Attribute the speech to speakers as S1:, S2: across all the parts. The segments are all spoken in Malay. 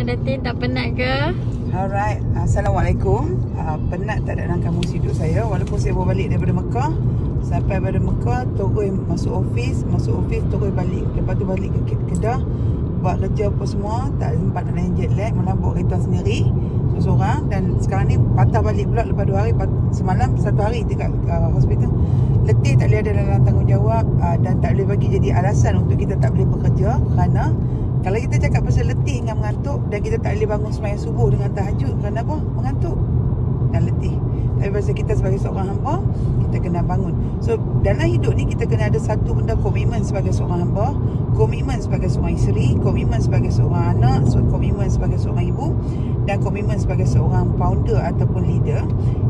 S1: Datin, tak penat ke?
S2: Alright, Assalamualaikum. Penat tak ada dalam kamus hidup saya. Walaupun saya baru balik daripada Mekah. Sampai pada Mekah, terus masuk office terus balik. Lepas tu balik ke Kedah, buat kerja apa semua. Tak sempat nak naik jet lag, malah bawa kereta sendiri seorang. Dan sekarang ni patah balik pula lepas 2 hari. Semalam 1 hari dekat hospital. Letih tak boleh ada dalam tanggungjawab, dan tak boleh bagi jadi alasan untuk kita tak boleh bekerja. Kerana kalau kita cakap pasal letih dengan mengantuk, dan kita tak boleh bangun sembahyang subuh dengan tahajud, kerana apa? Mengantuk dan letih. Tapi pasal kita sebagai seorang hamba, kita kena bangun. So dalam hidup ni kita kena ada satu benda, komitmen sebagai seorang hamba, komitmen sebagai seorang isteri, komitmen sebagai seorang anak, komitmen sebagai seorang ibu, dan komitmen sebagai seorang founder ataupun leader.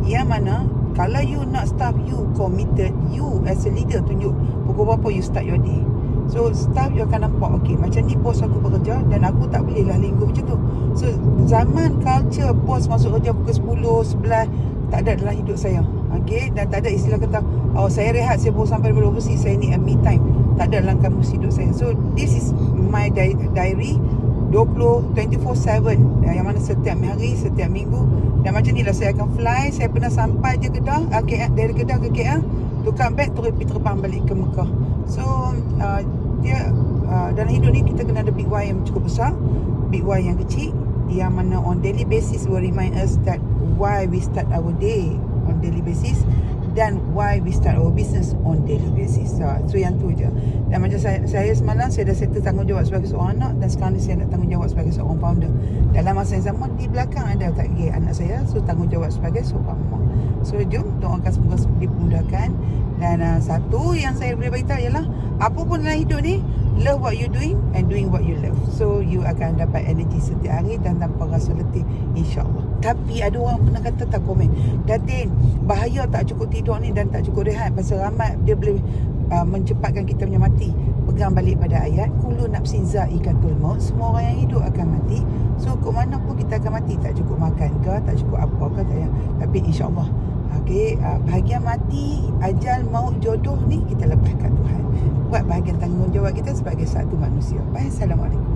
S2: Yang mana kalau you nak staff you committed, you as a leader tunjuk pukul berapa you start your day. So staff you akan nampak, okay, macam ni bos aku bekerja dan aku tak boleh lah lingkup macam tu. So zaman culture bos masuk kerja pukul 10, 11 tak ada dalam hidup saya. Okay, dan tak ada istilah kata, oh saya rehat, saya baru sampai daripada overseas, saya ni a me time. Tak ada dalam kamus hidup saya. So this is my diary 24/7, yang mana setiap hari, setiap minggu. Dan macam ni lah saya akan fly. Saya pernah sampai je Kedah, dari Kedah ke KL, tukar beg terus pergi terbang balik ke Mekah. So dalam hidup ni kita kena ada big why yang cukup besar, big why yang kecil, yang mana on daily basis will remind us that why we start our day on daily basis, dan why we start our business on daily basis. So yang tu je. Dan macam saya semalam, saya dah settle tanggungjawab sebagai seorang anak, dan sekarang ni saya nak tanggungjawab sebagai seorang founder. Dalam masa yang sama, di belakang ada target anak saya, so tanggungjawab sebagai seorang mak. So jom doakan semoga dimudahkan. Dan satu yang saya boleh beritahu ialah, apa pun dalam hidup ni, love what you doing and doing what you love. So you akan dapat energi setiap hari dan tanpa rasa letih, insyaAllah. Tapi ada orang pernah kata, tak komen, Datin, bahaya tak cukup tidur ni dan tak cukup rehat, pasal ramai dia boleh mencepatkan kita punya mati. Pegang balik pada ayat, kullu nafsin za'iqatul maut, semua orang yang hidup akan mati. So ke mana pun kita akan mati, tak cukup makan ke, tak cukup apa ke, tak payah. Tapi insyaAllah, okay, bahagian mati, ajal, maut, jodoh ni kita lepaskan Tuhan. Buat bahagian tanggungjawab kita sebagai satu manusia. Baik, Assalamualaikum.